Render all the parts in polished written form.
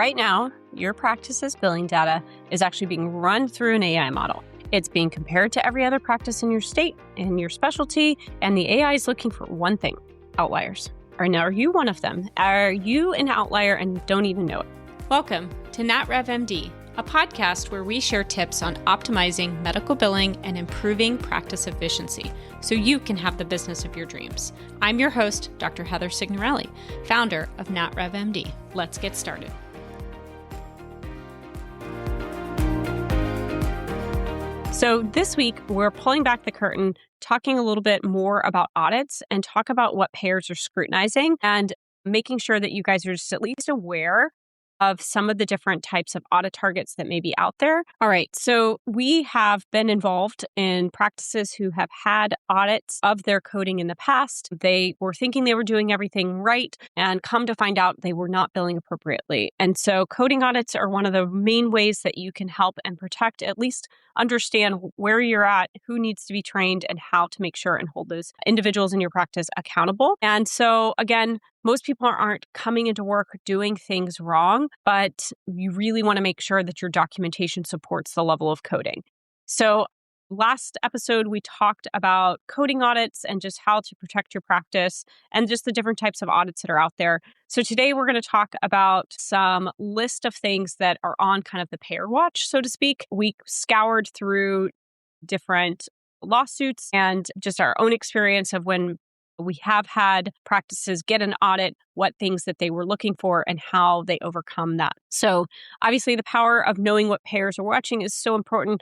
Right now, your practice's billing data is actually being run through an AI model. It's being compared to every other practice in your state and your specialty, and the AI is looking for one thing: outliers. And are you one of them? Are you an outlier and don't even know it? Welcome to NatRevMD, a podcast where we share tips on optimizing medical billing and improving practice efficiency so you can have the business of your dreams. I'm your host, Dr. Heather Signorelli, founder of NatRevMD. Let's get started. So this week, we're pulling back the curtain, talking a little bit more about audits and talk about what payers are scrutinizing and making sure that you guys are just at least aware of some of the different types of audit targets that may be out there. All right, so we have been involved in practices who have had audits of their coding in the past. They were thinking they were doing everything right, and come to find out they were not billing appropriately. And so coding audits are one of the main ways that you can help and protect, at least understand where you're at, who needs to be trained, and how to make sure and hold those individuals in your practice accountable. And so again, most people aren't coming into work doing things wrong, but you really want to make sure that your documentation supports the level of coding. So last episode, we talked about coding audits and just how to protect your practice and just the different types of audits that are out there. So today we're going to talk about some list of things that are on kind of the payer watch, so to speak. We scoured through different lawsuits and just our own experience of when we have had practices get an audit, what things that they were looking for and how they overcome that. So obviously the power of knowing what payers are watching is so important.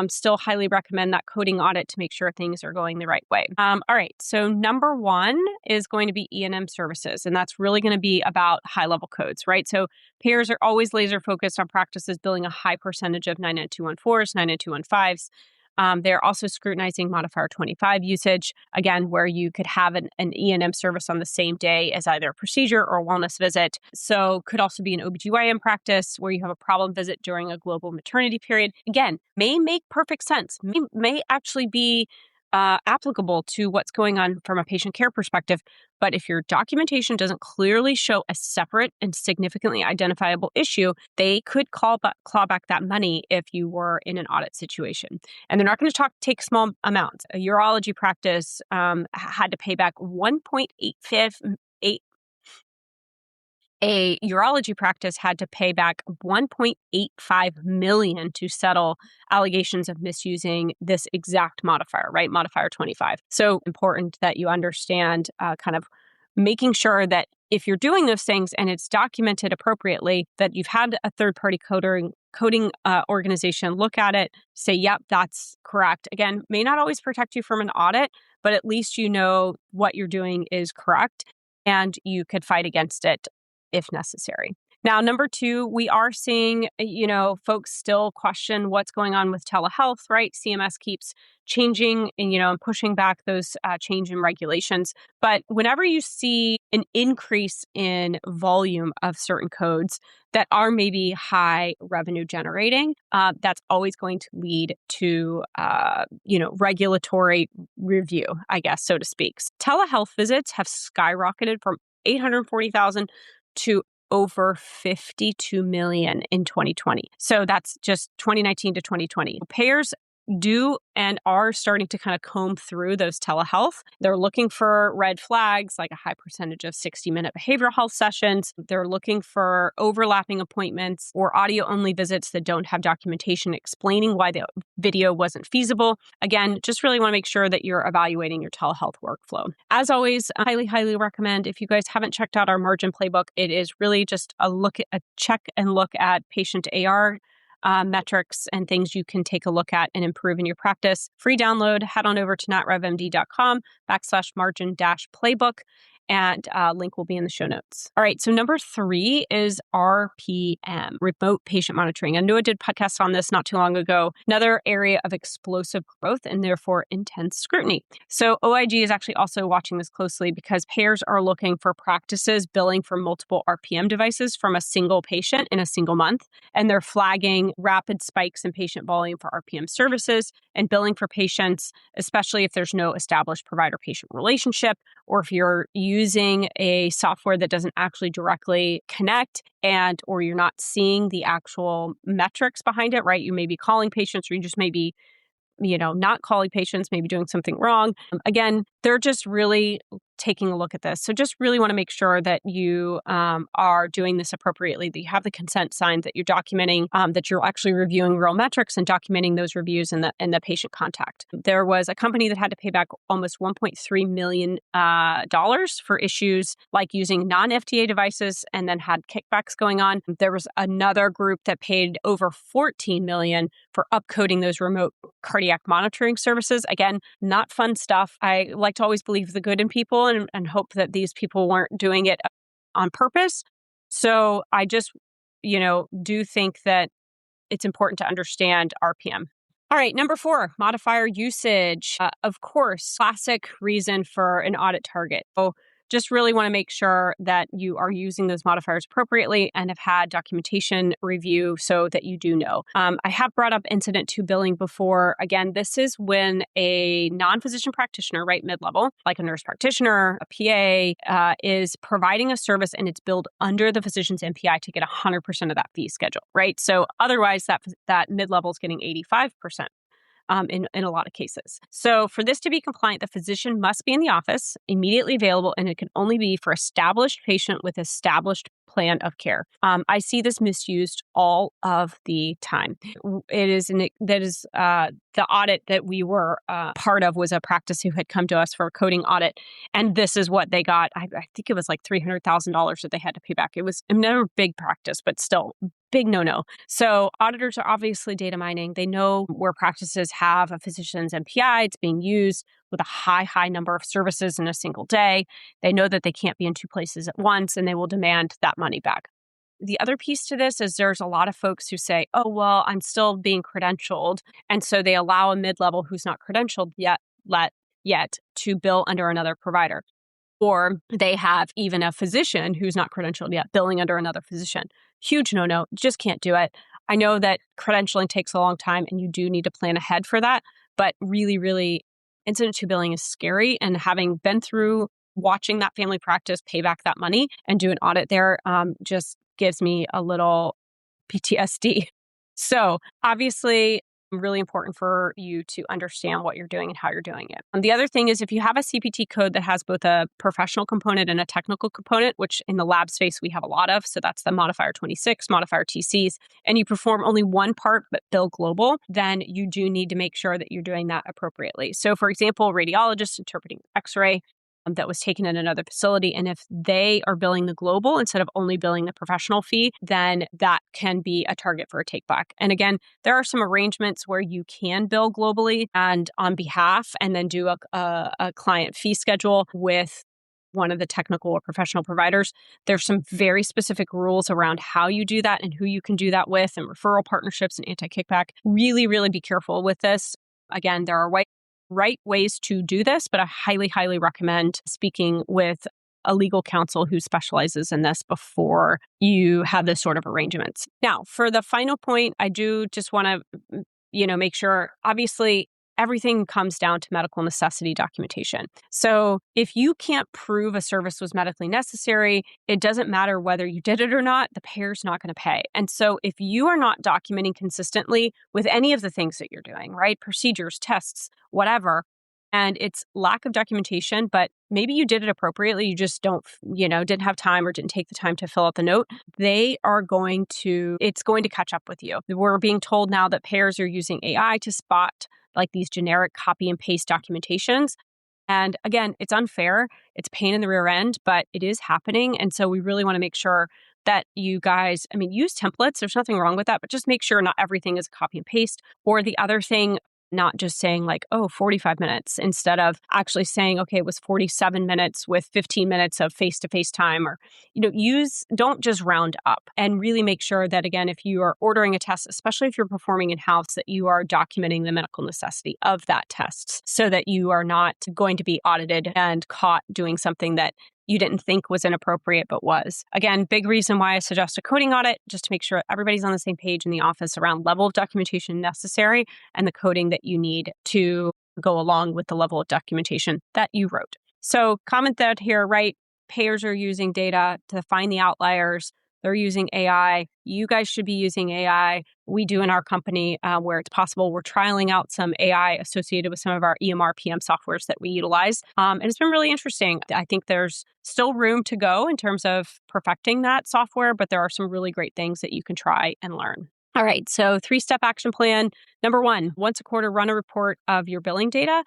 Still highly recommend that coding audit to make sure things are going the right way. All right, so number one is going to be E&M services, and that's really going to be about high-level codes, right? So payers are always laser focused on practices billing a high percentage of 99214s, 99215s. They're also scrutinizing modifier 25 usage, again, where you could have an E&M service on the same day as either a procedure or a wellness visit. So could also be an OBGYN practice where you have a problem visit during a global maternity period. Again, may make perfect sense, may actually be applicable to what's going on from a patient care perspective. But if your documentation doesn't clearly show a separate and significantly identifiable issue, they could claw back that money if you were in an audit situation. And they're not going to take small amounts. A urology practice had to pay back A urology practice had to pay back $1.85 million to settle allegations of misusing this exact modifier, right? Modifier 25. So important that you understand kind of making sure that if you're doing those things and it's documented appropriately, that you've had a third-party coding organization look at it, say, yep, that's correct. Again, may not always protect you from an audit, but at least you know what you're doing is correct and you could fight against it if necessary. Now, number two, we are seeing, folks still question what's going on with telehealth, right? CMS keeps changing and pushing back those change in regulations. But whenever you see an increase in volume of certain codes that are maybe high revenue generating, that's always going to lead to, regulatory review, I guess, so to speak. Telehealth visits have skyrocketed from 840,000 to over 52 million in 2020. So that's just 2019 to 2020. Payers do and are starting to kind of comb through those telehealth. They're looking for red flags, like a high percentage of 60-minute behavioral health sessions. They're looking for overlapping appointments or audio-only visits that don't have documentation explaining why the video wasn't feasible. Again, just really want to make sure that you're evaluating your telehealth workflow. As always, I highly recommend, if you guys haven't checked out our margin playbook, it is really just a check and look at patient AR metrics and things you can take a look at and improve in your practice. Free download, head on over to natrevmd.com/margin-playbook. And link will be in the show notes. All right, so number 3 is RPM, remote patient monitoring. I know I did podcasts on this not too long ago. Another area of explosive growth and therefore intense scrutiny. So OIG is actually also watching this closely because payers are looking for practices billing for multiple RPM devices from a single patient in a single month. And they're flagging rapid spikes in patient volume for RPM services and billing for patients, especially if there's no established provider-patient relationship or if you're using using a software that doesn't actually directly connect or you're not seeing the actual metrics behind it, right? You may be calling patients or you just may be not calling patients, maybe doing something wrong. Again, they're just really taking a look at this. So just really want to make sure that you are doing this appropriately, that you have the consent signed, that you're documenting, that you're actually reviewing real metrics and documenting those reviews in the patient contact. There was a company that had to pay back almost $1.3 million for issues like using non-FDA devices and then had kickbacks going on. There was another group that paid over $14 million for upcoding those remote cardiac monitoring services. Again, not fun stuff. I like to always believe the good in people and hope that these people weren't doing it on purpose. So I just, do think that it's important to understand RPM. All right, number 4, modifier usage. Of course, classic reason for an audit target. So just really want to make sure that you are using those modifiers appropriately and have had documentation review so that you do know. I have brought up incident to billing before. Again, this is when a non-physician practitioner, right, mid-level, like a nurse practitioner, a PA, is providing a service and it's billed under the physician's MPI to get 100% of that fee schedule, right? So otherwise, that mid-level is getting 85%. In a lot of cases. So for this to be compliant, the physician must be in the office, immediately available, and it can only be for established patient with established plan of care. I see this misused all of the time. The audit that we were part of was a practice who had come to us for a coding audit, and this is what they got. I think it was like $300,000 that they had to pay back. It was never a big practice, but still big no-no. So auditors are obviously data mining. They know where practices have a physician's MPI. It's being used with a high number of services in a single day. They know that they can't be in 2 places at once, and they will demand that money back. The other piece to this is there's a lot of folks who say, oh, well, I'm still being credentialed. And so they allow a mid-level who's not credentialed yet to bill under another provider. Or they have even a physician who's not credentialed yet billing under another physician. Huge no-no, just can't do it. I know that credentialing takes a long time and you do need to plan ahead for that, but really, incident to billing is scary. And having been through watching that family practice pay back that money and do an audit there just gives me a little PTSD. So obviously, really important for you to understand what you're doing and how you're doing it. And the other thing is if you have a CPT code that has both a professional component and a technical component, which in the lab space we have a lot of, so that's the modifier 26, modifier TCs, and you perform only one part but bill global, then you do need to make sure that you're doing that appropriately. So for example, radiologists interpreting X-ray, that was taken in another facility. And if they are billing the global instead of only billing the professional fee, then that can be a target for a take back. And again, there are some arrangements where you can bill globally and on behalf and then do a client fee schedule with one of the technical or professional providers. There's some very specific rules around how you do that and who you can do that with and referral partnerships and anti-kickback. Really be careful with this. Again, there are right ways to do this, but I highly recommend speaking with a legal counsel who specializes in this before you have this sort of arrangements. Now, for the final point, I do just want to, make sure, obviously, everything comes down to medical necessity documentation. So if you can't prove a service was medically necessary, it doesn't matter whether you did it or not, the payer's not going to pay. And so if you are not documenting consistently with any of the things that you're doing, right? Procedures, tests, whatever, and it's lack of documentation, but maybe you did it appropriately, you just didn't have time or didn't take the time to fill out the note, it's going to catch up with you. We're being told now that payers are using AI to spot like these generic copy and paste documentations. And again, it's unfair. It's pain in the rear end, but it is happening. And so we really want to make sure that you guys, use templates. There's nothing wrong with that, but just make sure not everything is a copy and paste. Or the other thing, not just saying 45 minutes instead of actually saying, okay, it was 47 minutes with 15 minutes of face-to-face time or, don't just round up and really make sure that, again, if you are ordering a test, especially if you're performing in-house, that you are documenting the medical necessity of that test so that you are not going to be audited and caught doing something that you didn't think was inappropriate, but was. Again, big reason why I suggest a coding audit, just to make sure everybody's on the same page in the office around level of documentation necessary and the coding that you need to go along with the level of documentation that you wrote. So comment that here, right? payers are using data to find the outliers. They're using AI. You guys should be using AI. We do in our company where it's possible. We're trialing out some AI associated with some of our EMR PM softwares that we utilize. And it's been really interesting. I think there's still room to go in terms of perfecting that software, but there are some really great things that you can try and learn. All right, so 3-step action plan. Number 1, once a quarter, run a report of your billing data.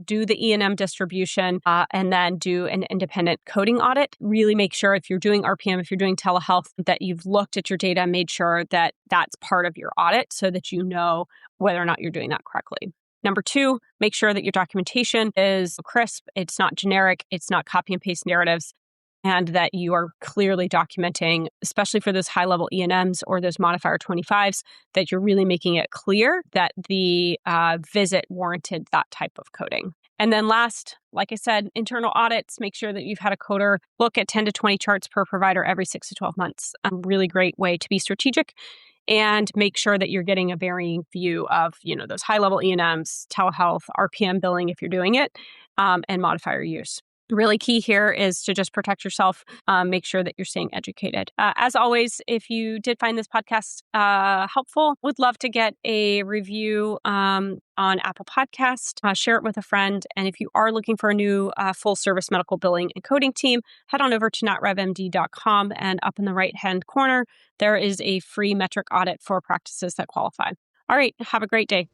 Do the E&M distribution, and then do an independent coding audit. Really make sure if you're doing RPM, if you're doing telehealth, that you've looked at your data, made sure that that's part of your audit so that you know whether or not you're doing that correctly. Number 2, make sure that your documentation is crisp. It's not generic. It's not copy and paste narratives. And that you are clearly documenting, especially for those high-level E&Ms or those modifier 25s, that you're really making it clear that the visit warranted that type of coding. And then last, like I said, internal audits, make sure that you've had a coder look at 10 to 20 charts per provider every 6 to 12 months. A really great way to be strategic and make sure that you're getting a varying view of, those high-level E&Ms, telehealth, RPM billing if you're doing it, and modifier use. Really key here is to just protect yourself, make sure that you're staying educated. As always, if you did find this podcast helpful, would love to get a review on Apple Podcast, share it with a friend. And if you are looking for a new full service medical billing and coding team, head on over to notrevmd.com, and up in the right-hand corner, there is a free metric audit for practices that qualify. All right, have a great day.